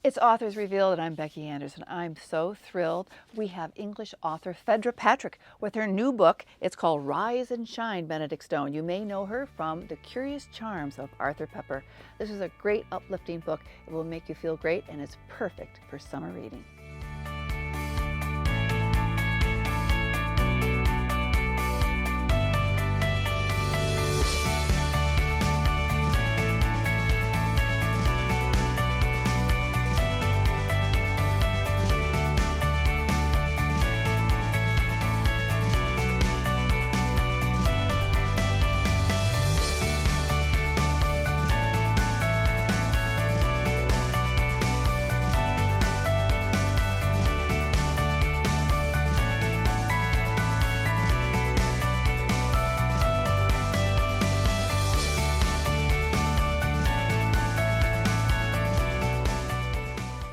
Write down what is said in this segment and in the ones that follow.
It's Authors Revealed, and I'm Becky Anderson. I'm so thrilled. We have English author Phaedra Patrick with her new book. It's called Rise and Shine, Benedict Stone. You may know her from The Curious Charms of Arthur Pepper. This is a great, uplifting book. It will make you feel great, and it's perfect for summer reading.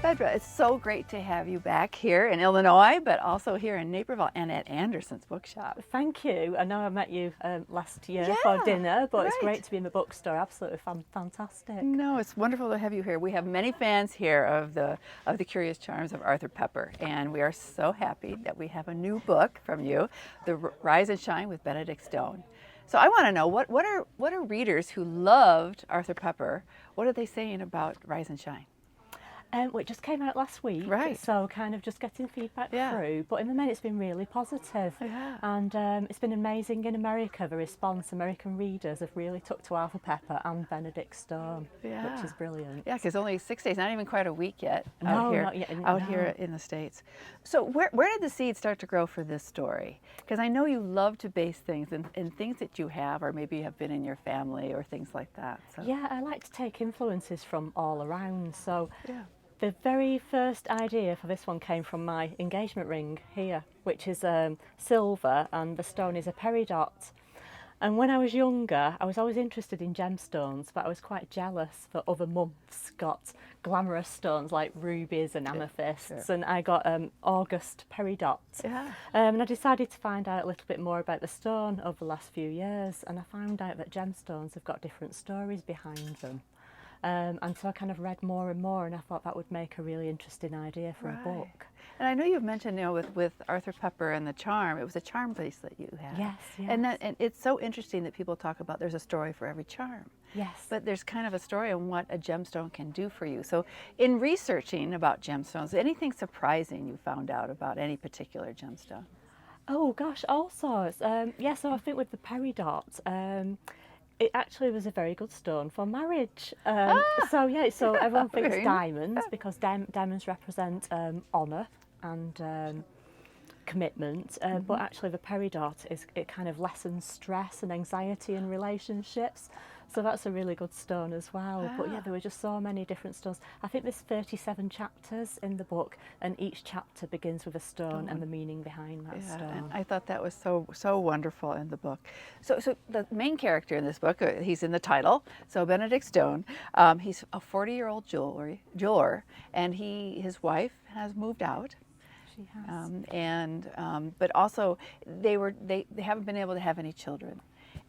Phaedra, it's so great to have you back here in Illinois, but also here in Naperville and at Anderson's Bookshop. Thank you. I know I met you last year for dinner, but it's great to be in the bookstore. Absolutely fantastic. No, it's wonderful to have you here. We have many fans here of the Curious Charms of Arthur Pepper, and we are so happy that we have a new book from you, The Rise and Shine with Benedict Stone. So I want to know, what are readers who loved Arthur Pepper, what are they saying about Rise and Shine? Well, it just came out last week, right? So kind of just getting feedback through. But in the main, it's been really positive, and it's been amazing in America. The response, American readers have really took to Arthur Pepper and Benedict Stone, which is brilliant. Yeah, because only 6 days, not even quite a week yet not yet, here in the States. So where did the seed start to grow for this story? Because I know you love to base things in things that you have, or maybe have been in your family, or things like that. So. Yeah, I like to take influences from all around. So. Yeah. The very first idea for this one came from my engagement ring here, which is silver, and the stone is a peridot. And when I was younger, I was always interested in gemstones, but I was quite jealous that other months got glamorous stones like rubies and amethysts, and I got August peridots. And I decided to find out a little bit more about the stone over the last few years, and I found out that gemstones have got different stories behind them. And so I kind of read more and more, and I thought that would make a really interesting idea for a book. And I know you've mentioned, with Arthur Pepper and the charm, it was a charm bracelet you had. Yes. And it's so interesting that people talk about there's a story for every charm. Yes. But there's kind of a story on what a gemstone can do for you. So in researching about gemstones, anything surprising you found out about any particular gemstone? Oh gosh, all sorts. So I think with the peridot, it actually was a very good stone for marriage. So everyone thinks diamonds because diamonds represent honour and commitment. But actually, the peridot it kind of lessens stress and anxiety in relationships. So that's a really good stone as well. But yeah, there were just so many different stones. I think there's 37 chapters in the book, and each chapter begins with a stone and the meaning behind that stone. And I thought that was so wonderful in the book. So the main character in this book, he's in the title. So Benedict Stone, he's a 40-year-old jeweler, and his wife has moved out. She has. But also they haven't been able to have any children.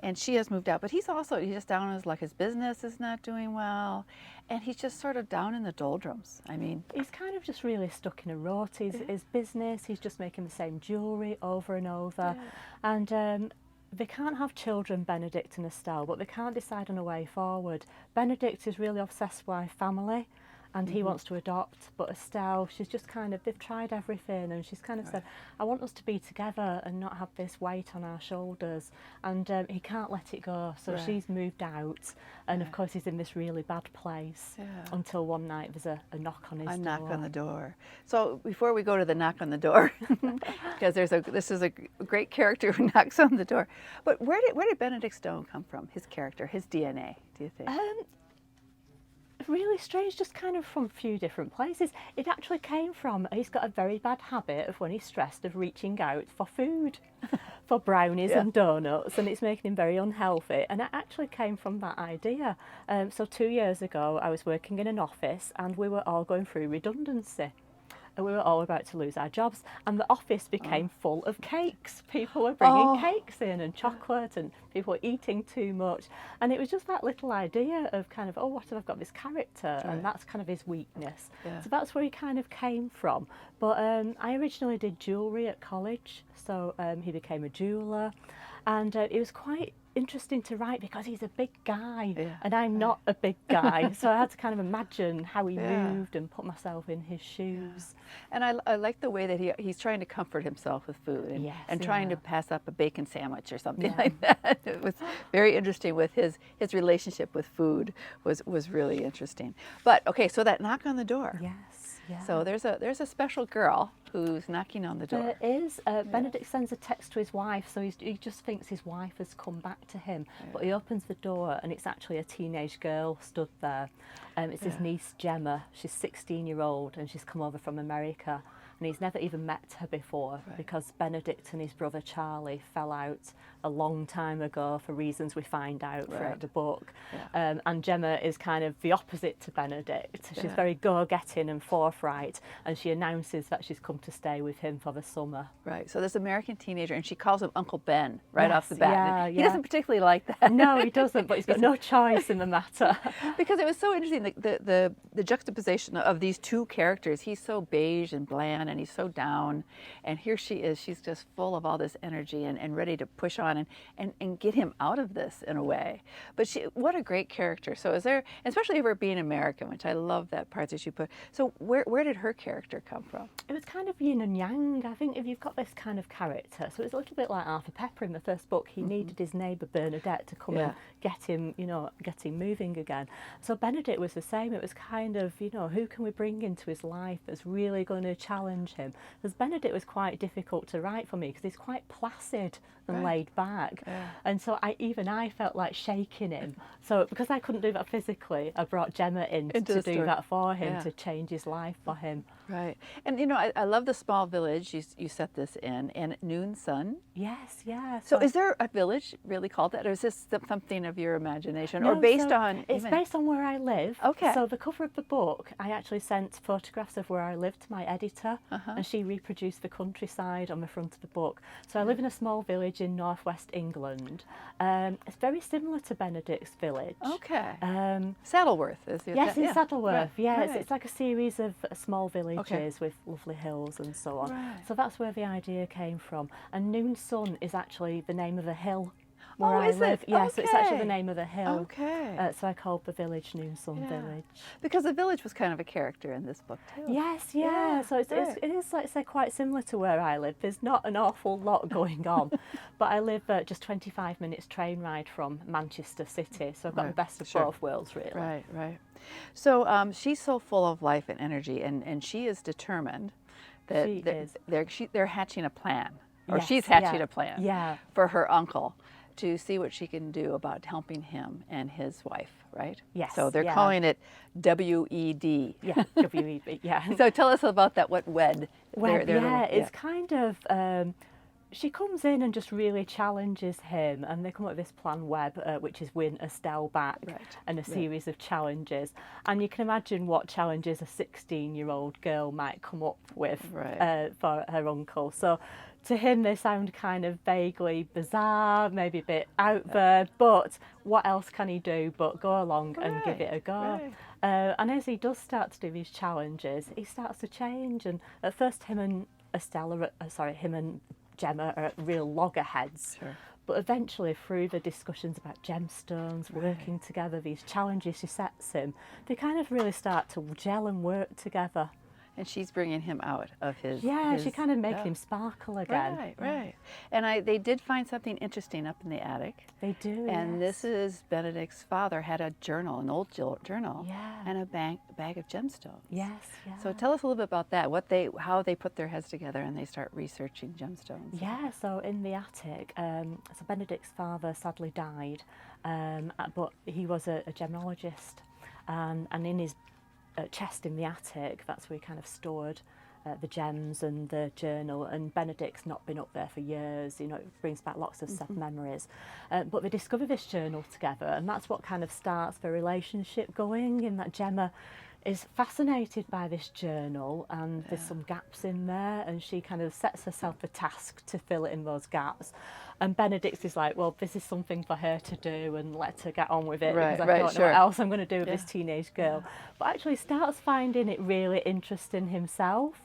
And she has moved out, but he's just down on his luck. His business is not doing well, and he's just sort of down in the doldrums. I mean, he's kind of just really stuck in a rut. His business, he's just making the same jewellery over and over, and they can't have children, Benedict and Estelle, but they can't decide on a way forward. Benedict is really obsessed by family, and he wants to adopt, but Estelle, she's just they've tried everything, and she's kind of said, I want us to be together and not have this weight on our shoulders, and he can't let it go, so she's moved out, and of course he's in this really bad place until one night there's a knock on his door. A knock on the door. So before we go to the knock on the door, because this is a great character who knocks on the door, but where did Benedict Stone come from, his character, his DNA, do you think? Really strange, just kind of from a few different places. It actually came from, he's got a very bad habit of when he's stressed of reaching out for food, for brownies and donuts, and it's making him very unhealthy, and it actually came from that idea. So 2 years ago I was working in an office and we were all going through redundancy. we were all about to lose our jobs, and the office became full of cakes. People were bringing cakes in and chocolate, and people were eating too much. And it was just that little idea of kind of, oh, what if I've got this character? And that's kind of his weakness. Yeah. So that's where he kind of came from. But I originally did jewellery at college, so he became a jeweller. And it was quite interesting to write because he's a big guy and I'm not a big guy. So I had to kind of imagine how he moved and put myself in his shoes. And I like the way that he's trying to comfort himself with food and trying to pass up a bacon sandwich or something like that. It was very interesting with his relationship with food was really interesting. But okay, so that knock on the door. Yes. Yeah. So there's a special girl who's knocking on the door. There is. Benedict sends a text to his wife, so he just thinks his wife has come back to him. But he opens the door and it's actually a teenage girl stood there. It's his niece Gemma. She's 16-year-old and she's come over from America. And he's never even met her before because Benedict and his brother Charlie fell out a long time ago for reasons we find out throughout the book. And Gemma is kind of the opposite to Benedict. She's very go-getting and forthright, and she announces that she's come to stay with him for the summer. Right, so this American teenager, and she calls him Uncle Ben right off the bat. He doesn't particularly like that. No, he doesn't, but he's got no choice in the matter. Because it was so interesting, the juxtaposition of these two characters. He's so beige and bland, and he's so down, and here she is, she's just full of all this energy and ready to push on and get him out of this in a way. But what a great character. So is there, especially her being American, which I love that part that you put. So where did her character come from? It was kind of yin and yang. I think if you've got this kind of character, so it's a little bit like Arthur Pepper in the first book. He needed his neighbour Bernadette to come and get him moving again. So Benedict was the same. It was kind of, who can we bring into his life that's really going to challenge him? Because Benedict was quite difficult to write for me because he's quite placid and laid back. And so I felt like shaking him. So because I couldn't do that physically, I brought Gemma in to do that for him, to change his life for him. Right. And I love the small village you set this in, and noon sun. Yes, yeah. So is there a village really called that, or is this something of your imagination, No, or based on? It's based on where I live. Okay. So the cover of the book, I actually sent photographs of where I lived to my editor, and she reproduced the countryside on the front of the book. So I live in a small village in northwest England. It's very similar to Benedict's village. Okay. Saddleworth is it? Yes, in Saddleworth. Right. It's like a series of small villages with lovely hills and so on. Right. So that's where the idea came from. And Noon Sun is actually the name of a hill where I is live. it? Yes, it's actually the name of a hill. Okay. So I called the village Noon Sun Village. Because the village was kind of a character in this book too. Yes, yeah. So it is, like I say, quite similar to where I live. There's not an awful lot going on, but I live just 25 minutes train ride from Manchester City, so I've got the best of both worlds, really. Right. So she's so full of life and energy, and she is determined that they're hatching a plan, or she's hatching a plan for her uncle to see what she can do about helping him and his wife, right? Yes. So they're calling it WED. Yeah, WED, yeah. So tell us about that, what WED. It's kind of, she comes in and just really challenges him, and they come up with this plan Web, which is win Estelle back, and a series of challenges. And you can imagine what challenges a 16-year-old girl might come up with for her uncle. So to him, they sound kind of vaguely bizarre, maybe a bit out there, but what else can he do but go along and give it a go? And as he does start to do these challenges, he starts to change. And at first, him and Gemma are at real loggerheads. But eventually, through the discussions about gemstones, working together, these challenges she sets him, they kind of really start to gel and work together. And she's bringing him out of his... she kind of makes him sparkle again. Right. And they did find something interesting up in the attic. They do, And this is Benedict's father had a journal, an old journal, and a bag of gemstones. Yes. So tell us a little bit about that, how they put their heads together and they start researching gemstones. Yeah, so in the attic, so Benedict's father sadly died, but he was a gemologist, and in his chest in the attic, that's where he kind of stored the gems and the journal, and Benedict's not been up there for years, it brings back lots of sad memories. But they discover this journal together, and that's what kind of starts the relationship going, in that Gemma is fascinated by this journal, and there's some gaps in there, and she kind of sets herself the task to fill in those gaps. And Benedict is like, well, this is something for her to do, and let her get on with it, because I don't know what else I'm going to do with this teenage girl. But actually starts finding it really interesting himself,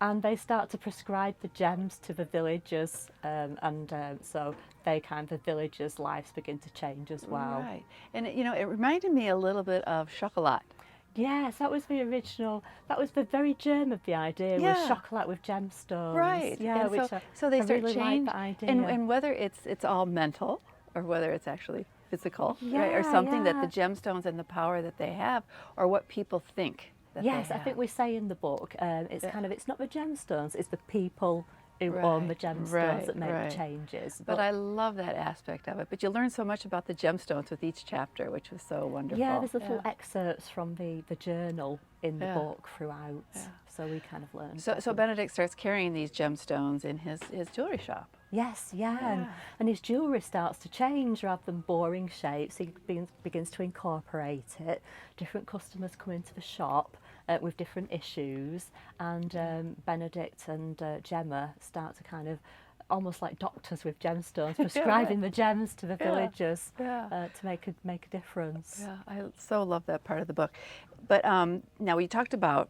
and they start to prescribe the gems to the villagers, so the villagers' lives begin to change as well. Right, and it reminded me a little bit of chocolat. Yes, that was the original. That was the very germ of the idea. Was chocolate with gemstones. Right. Yeah. And so they start really change, that idea. and whether it's all mental or whether it's actually physical, right? Or something that the gemstones and the power that they have, or what people think that they have. I think we say in the book, it's not the gemstones, it's the people who own the gemstones that make the changes. But I love that aspect of it. But you learn so much about the gemstones with each chapter, which was so wonderful. Yeah, there's little excerpts from the journal in the book throughout. So we kind of learn. So Benedict starts carrying these gemstones in his jewelry shop. Yes, and his jewellery starts to change rather than boring shapes. He begins to incorporate it. Different customers come into the shop with different issues, and Benedict and Gemma start to kind of, almost like doctors with gemstones, prescribing the gems to the villagers to make a difference. Yeah, I so love that part of the book. But now we talked about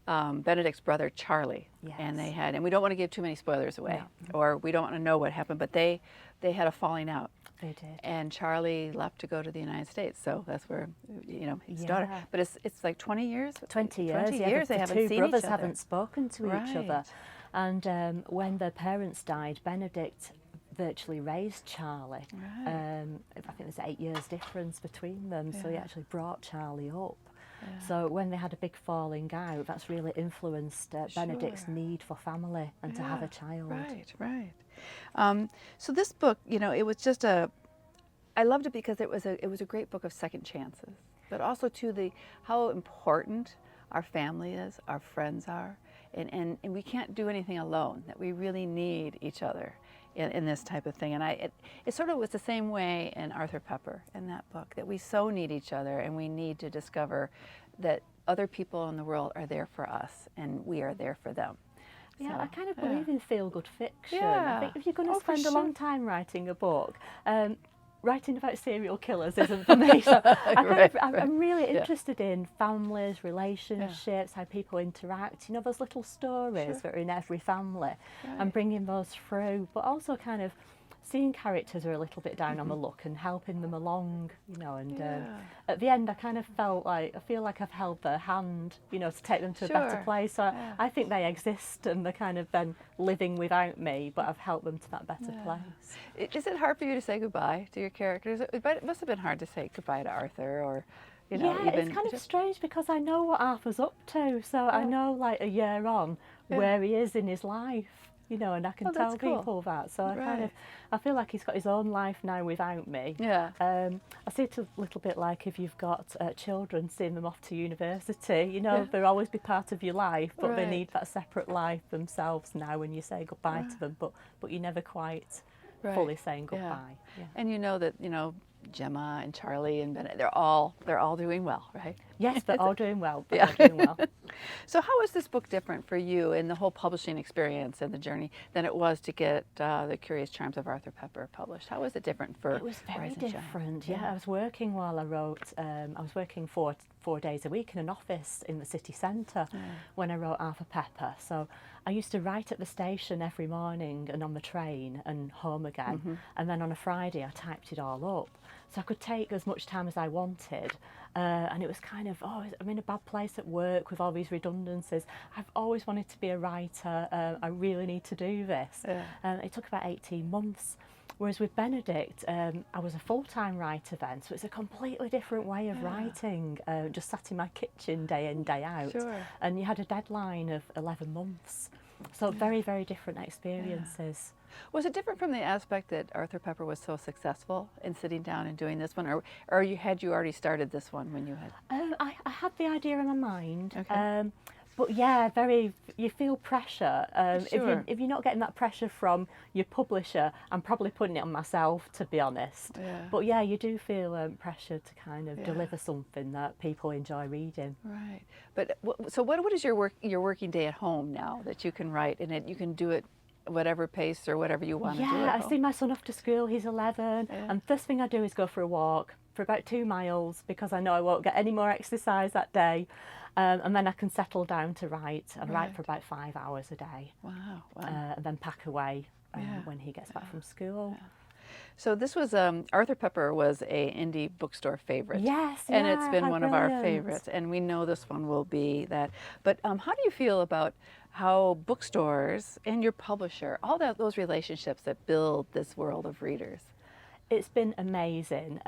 Benedict's brother Charlie, and we don't want to give too many spoilers away, or we don't want to know what happened, but they had a falling out. They did. And Charlie left to go to the United States, so that's where his daughter. But it's like 20 years. 20 years. 20 years. They haven't seen each other. Two brothers haven't spoken to each other, and when their parents died, Benedict virtually raised Charlie. I think there's 8 years difference between them, so he actually brought Charlie up. So when they had a big falling out, that's really influenced Benedict's need for family and to have a child. Right. So this book, it was just I loved it because it was a great book of second chances, but also how important our family is, our friends are, and we can't do anything alone, that we really need each other in this type of thing. And it sort of was the same way in Arthur Pepper, in that book, that we so need each other, and we need to discover that other people in the world are there for us and we are there for them. Yeah, I kind of believe in feel-good fiction. Yeah. I think if you're going to spend a long time writing a book, writing about serial killers isn't for me. So I'm really interested in families, relationships, how people interact. Those little stories that are in every family, and bringing those through, but also kind of seeing characters who are a little bit down on the luck and helping them along, and at the end I kind of I feel like I've held their hand, to take them to a better place. So I think they exist and they're kind of then living without me, but I've helped them to that better place. Is it hard for you to say goodbye to your characters? It must have been hard to say goodbye to Arthur, or it's kind of strange because I know what Arthur's up to, so I know like a year on where he is in his life. And I can tell people that. So I feel like he's got his own life now without me. I see it a little bit like if you've got children, seeing them off to university, they'll always be part of your life, but they need that separate life themselves now when you say goodbye to them, but you're never quite fully saying goodbye. And that, Gemma and Charlie and Benedict, they're all doing well, right? Yes, they're all doing well. They're doing well. So how is this book different for you in the whole publishing experience and the journey than it was to get The Curious Charms of Arthur Pepper published? How was it different for It was very Rise and Shine? different. I was working while I wrote. I was working 4 days a week in an office in the city centre when I wrote Arthur Pepper. So I used to write at the station every morning and on the train and home again. And then on a Friday I typed it all up. So I could take as much time as I wanted. And it was kind of, I'm in a bad place at work with all these redundancies. I've always wanted to be a writer. I really need to do this. It took about 18 months. Whereas with Benedict, I was a full-time writer then, so it's a completely different way of writing. Just sat in my kitchen day in, day out. And you had a deadline of 11 months. So very, very different experiences. Was it different from the aspect that Arthur Pepper was so successful in sitting down and doing this one, or had you already started this one when you had? I had the idea in my mind, But yeah, you feel pressure. Sure. If you're not getting that pressure from your publisher, I'm probably putting it on myself, to be honest. Yeah. But yeah, you do feel pressure to kind of Yeah. deliver something that people enjoy reading. Right. But so what is your working day at home now that you can write and you can do it whatever pace or whatever you want to do Yeah, at I home? see my son off to school, he's 11, Yeah. and first thing I do is go for a walk for about 2 miles because I know I won't get any more exercise that day. And then I can settle down to write and write for about 5 hours a day. Wow. Wow. And then pack away Yeah. when he gets back from school. Yeah. So this was Arthur Pepper was a indie bookstore favorite. Yes, and it's yeah, been how one of our brilliant. favorites, and we know this one will be that. But how do you feel about how bookstores and your publisher, all those relationships that build this world of readers? It's been amazing.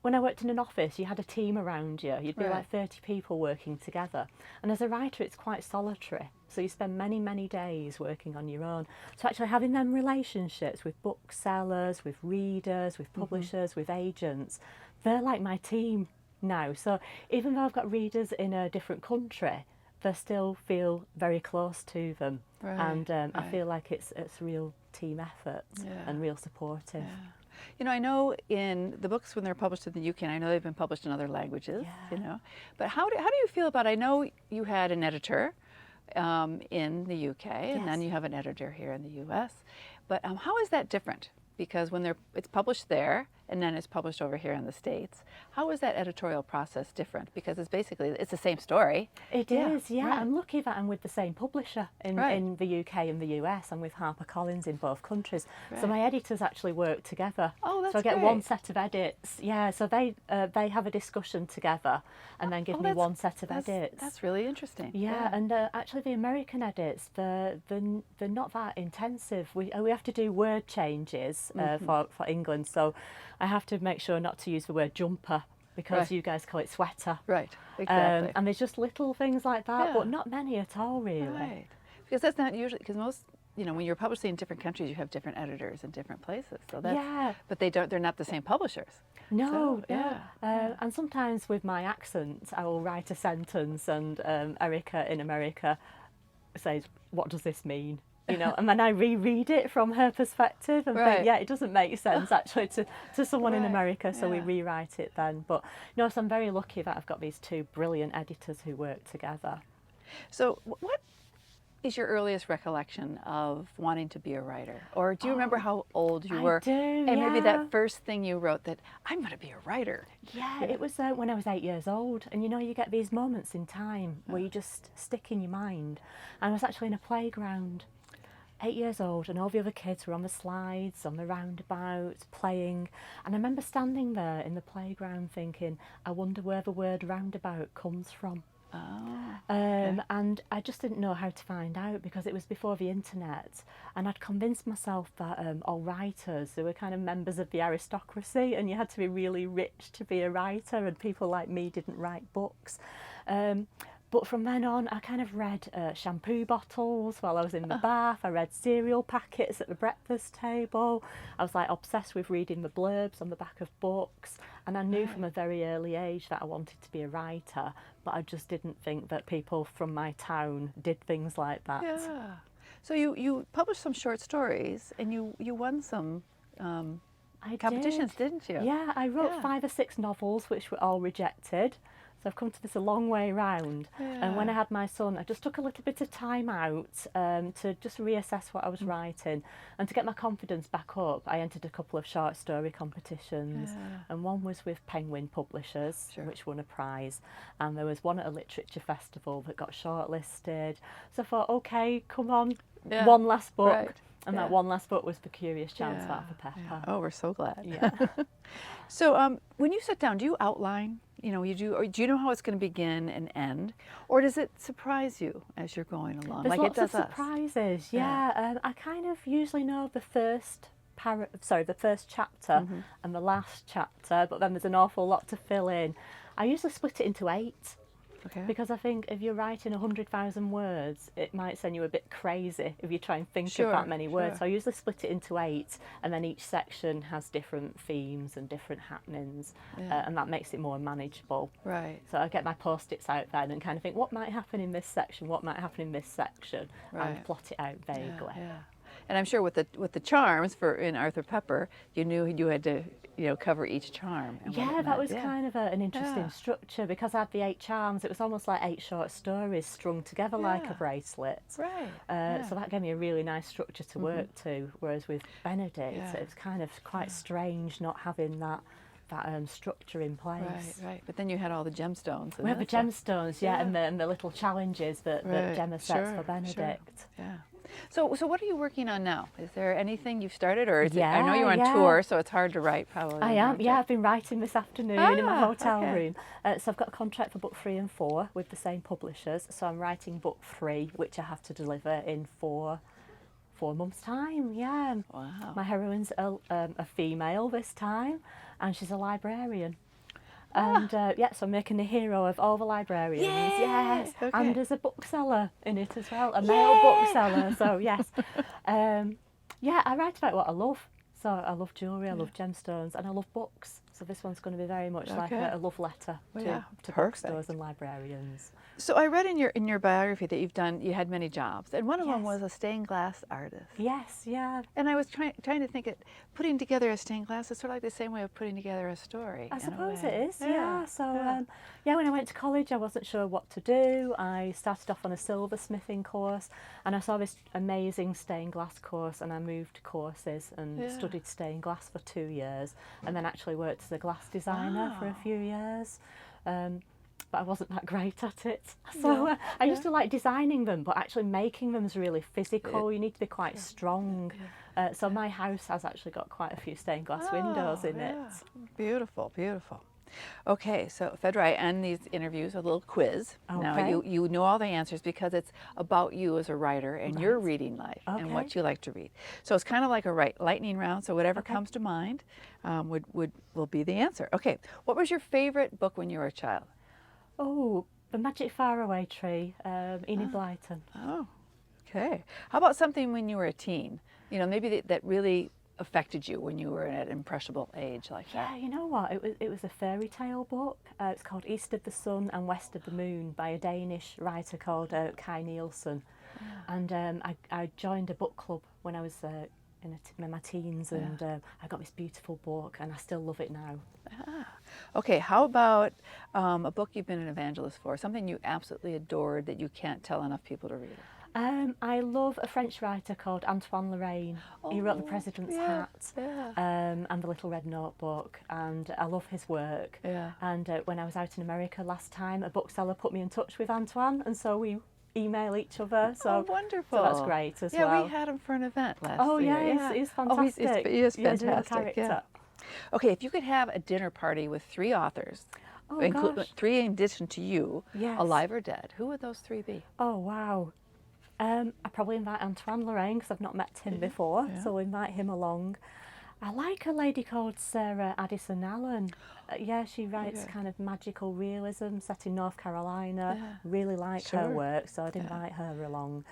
When I worked in an office, you had a team around you. You'd be Right. like 30 people working together. And as a writer, it's quite solitary. So you spend many, many days working on your own. So actually having them relationships with booksellers, with readers, with publishers, with agents, they're like my team now. So even though I've got readers in a different country, they still feel very close to them. Right, And I right. feel like it's real team effort Yeah. and real supportive. Yeah. You know, I know in the books when they're published in the UK, and I know they've been published in other languages, you know, but how do you feel about, I know you had an editor in the UK, and then Yes. you have an editor here in the US, but how is that different? Because when it's published there and then it's published over here in the States, how is that editorial process different? Because it's the same story. It is, yeah. right. I'm lucky that I'm with the same publisher Right. in the UK and the US. I'm with HarperCollins in both countries. Right. So my editors actually work together. Oh, that's So I get great. one set of edits. Yeah, so they have a discussion together and then give me one set of edits. That's really interesting. Yeah, and actually the American edits, they're not that intensive. We have to do word changes for England, so I have to make sure not to use the word jumper because Right. you guys call it sweater. Right, exactly. And there's just little things like that, Yeah. but not many at all, really. Right. Because that's not usually, because most, when you're publishing in different countries, you have different editors in different places. So that's, Yeah. but they're not the same publishers. No, So, no. yeah. And sometimes with my accent, I will write a sentence and Erica in America says, "What does this mean?" And then I reread it from her perspective and Right. think, yeah, it doesn't make sense actually to someone in Right, America, so we yeah. rewrite it then. But no, so I'm very lucky that I've got these two brilliant editors who work together. So what is your earliest recollection of wanting to be a writer? Or do you remember how old you I were? do, And maybe yeah. that first thing you wrote that, I'm going to be a writer. Yeah, it was when I was 8 years old, and you get these moments in time where you just stick in your mind. And I was actually in a playground, 8 years old, and all the other kids were on the slides, on the roundabouts, playing. And I remember standing there in the playground thinking, I wonder where the word roundabout comes from. Oh. And I just didn't know how to find out because it was before the internet, and I'd convinced myself that all writers, they were kind of members of the aristocracy and you had to be really rich to be a writer, and people like me didn't write books. But from then on, I kind of read shampoo bottles while I was in the bath. I read cereal packets at the breakfast table. I was like obsessed with reading the blurbs on the back of books. And I knew from a very early age that I wanted to be a writer, but I just didn't think that people from my town did things like that. Yeah. So you published some short stories and you won some I competitions, did. didn't you? Yeah, I wrote Yeah. 5 or 6 novels which were all rejected. So I've come to this a long way round. And when I had my son, I just took a little bit of time out to just reassess what I was writing. And to get my confidence back up, I entered a couple of short story competitions. Yeah. And one was with Penguin Publishers, Sure. which won a prize. And there was one at a literature festival that got shortlisted. So I thought, okay, come on, Yeah. one last book. Right. And Yeah. that one last book was The Curious Chance of Yeah. Arthur Pepper. Yeah. Oh, we're so glad. Yeah. So when you sit down, do you outline? You do, or do you know how it's going to begin and end, or does it surprise you as you're going along, There's like lots it does of us? surprises. Yeah. Yeah, I kind of usually know the first chapter and the last chapter, but then there's an awful lot to fill in. I usually split it into 8. Okay. Because I think if you're writing 100,000 words, it might send you a bit crazy if you try and think Sure, of that many words. sure. So I usually split it into 8, and then each section has different themes and different happenings, Yeah. and that makes it more manageable. Right. So I get my post-its out then and kind of think, what might happen in this section, what might happen in this section, Right. and plot it out vaguely. Yeah, yeah. And I'm sure with the charms for in Arthur Pepper, you knew you had to cover each charm. And what Yeah, it that meant. was Yeah. kind of an interesting Yeah. structure because I had the 8 charms. It was almost like 8 short stories strung together like a Yeah. bracelet. Right. So that gave me a really nice structure to work to. Whereas with Benedict, Yeah. it was kind of quite strange not having that structure in place. Right, right. But then you had all the gemstones. We have the gemstones, yeah, and the little challenges that Right. Gemma sets Sure, for Benedict. Sure. Yeah. So what are you working on now? Is there anything you've started, or is it, I Yeah, know you're on yeah. tour, so it's hard to write probably. I am, yeah. I've been writing this afternoon in my hotel okay. room. So I've got a contract for book 3 and 4 with the same publishers. So I'm writing book 3, which I have to deliver in 4 months' time. Yeah. Wow. My heroine's a female this time, and she's a librarian. And so I'm making the hero of all the librarians. Yay! Yes. Okay. And there's a bookseller in it as well, a male bookseller. So yes. I write about what I love. So I love jewellery, I love gemstones, and I love books. So this one's going to be very much like a love letter to bookstores and librarians. So I read in your biography that you had many jobs, and one of them was a stained glass artist. Yes, yeah. And I was trying to think that putting together a stained glass is sort of like the same way of putting together a story. I in a suppose way. it is, yeah. So, when I went to college, I wasn't sure what to do. I started off on a silversmithing course, and I saw this amazing stained glass course, and I moved courses and studied stained glass for 2 years, and then actually worked as a glass designer for a few years. But I wasn't that great at it. So I used to like designing them, but actually making them is really physical. You need to be quite strong. So my house has actually got quite a few stained glass windows in it. Beautiful, beautiful. Okay, so Phaedra, I end these interviews with a little quiz. Okay. Now you know all the answers because it's about you as a writer and your reading life and what you like to read. So it's kind of like a lightning round. So whatever comes to mind will be the answer. Okay, what was your favorite book when you were a child? Oh, The Magic Faraway Tree, Enid Blyton. Oh, okay. How about something when you were a teen? You know, maybe that really affected you when you were at an impressionable age like that. Yeah, you know what? It was a fairy tale book. It's called East of the Sun and West of the Moon by a Danish writer called Kai Nielsen. And I joined a book club when I was in my teens, and I got this beautiful book, and I still love it now. Okay, how about a book you've been an evangelist for, something you absolutely adored that you can't tell enough people to read? I love a French writer called Antoine Lorraine. He wrote The President's Hat and The Little Red Notebook, and I love his work. Yeah. And when I was out in America last time, a bookseller put me in touch with Antoine, and so we email each other. So wonderful. So that's great as well. Yeah, we had him for an event last year. Yeah, he's fantastic. He is He's a real fantastic. character. Okay, if you could have a dinner party with 3 authors, gosh. 3 in addition to you, Yes. alive or dead, who would those 3 be? Oh, wow. I probably invite Antoine Lorraine because I've not met him before, so I'll invite him along. I like a lady called Sarah Addison Allen. She writes kind of magical realism set in North Carolina. Really like her work, so I'd invite her along.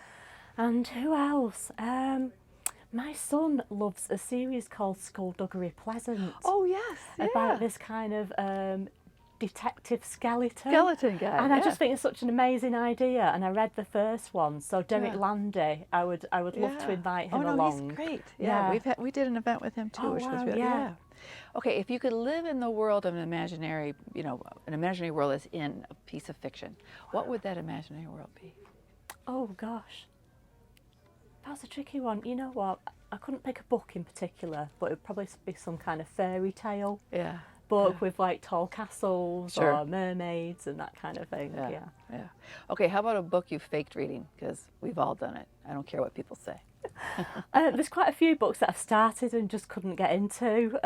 And who else? My son loves a series called Skullduggery Pleasant. Oh, yes. About this kind of detective skeleton. Skeleton guy. And I just think it's such an amazing idea. And I read the first one, so Derek Landy, I would love to invite him along. He's great. Yeah, we did an event with him too, which was really Okay, if you could live in the world of an imaginary world as in a piece of fiction, what would that imaginary world be? Oh gosh, that's a tricky one. You know what? I couldn't pick a book in particular, but it would probably be some kind of fairy tale. Book with like tall castles or mermaids and that kind of thing. Yeah. Okay, how about a book you faked reading? Because we've all done it. I don't care what people say. There's quite a few books that I've started and just couldn't get into.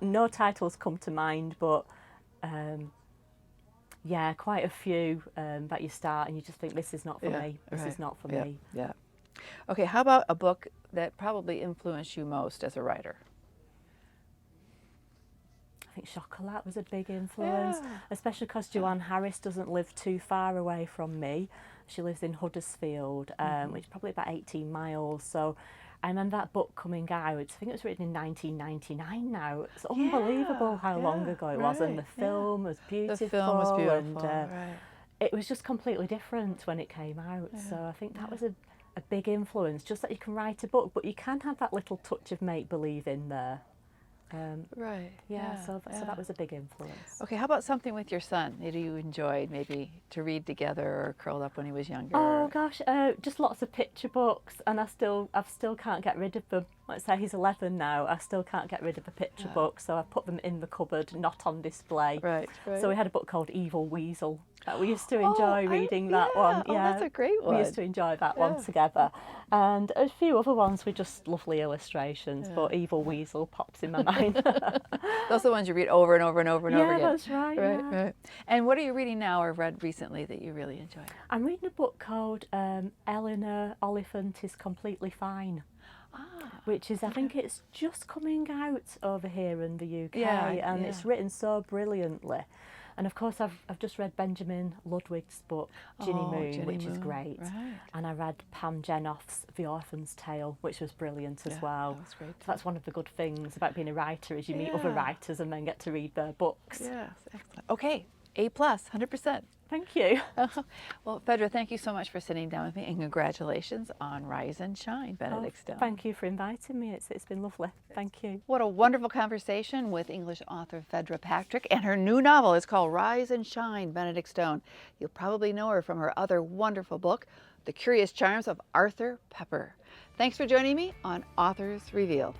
No titles come to mind, but quite a few that you start and you just think this is not for me. This is not for me. Yeah. Okay, how about a book that probably influenced you most as a writer? I think chocolate was a big influence, Yeah. especially because Joanne Harris doesn't live too far away from me. She lives in Huddersfield, which is probably about 18 miles. So I remember that book coming out. I think it was written in 1999 now. It's unbelievable how long ago it was. And the film was beautiful. The film was beautiful, And right. it was just completely different when it came out. So I think that was a big influence. Just that you can write a book, but you can have that little touch of make-believe in there. Right. So that was a big influence. Okay, how about something with your son that you enjoyed maybe to read together or curled up when he was younger? Oh gosh, just lots of picture books, and I still can't get rid of them. Let's say he's 11 now. I still can't get rid of a picture book, so I put them in the cupboard, not on display. Right. So we had a book called Evil Weasel. We used to enjoy reading that one. Oh, that's a great one. We used to enjoy that one together, and a few other ones were just lovely illustrations. But Evil Weasel pops in my mind. Those are the ones you read over and over and over and over again. Yeah, that's right. Right. And what are you reading now or read recently that you really enjoy? I'm reading a book called Eleanor Oliphant is Completely Fine. Which is, I think it's just coming out over here in the UK, and it's written so brilliantly. And of course, I've just read Benjamin Ludwig's book, Ginny Moon, which is great. Right. And I read Pam Jenoff's The Orphan's Tale, which was brilliant as well. That was great. So that's one of the good things about being a writer, is you meet other writers and then get to read their books. Yes, excellent. Okay, A+, 100%. Thank you. Well, Phaedra, thank you so much for sitting down with me, and congratulations on Rise and Shine, Benedict Stone. Thank you for inviting me. It's been lovely. Thank you. What a wonderful conversation with English author Phaedra Patrick, and her new novel is called Rise and Shine, Benedict Stone. You'll probably know her from her other wonderful book, The Curious Charms of Arthur Pepper. Thanks for joining me on Authors Revealed.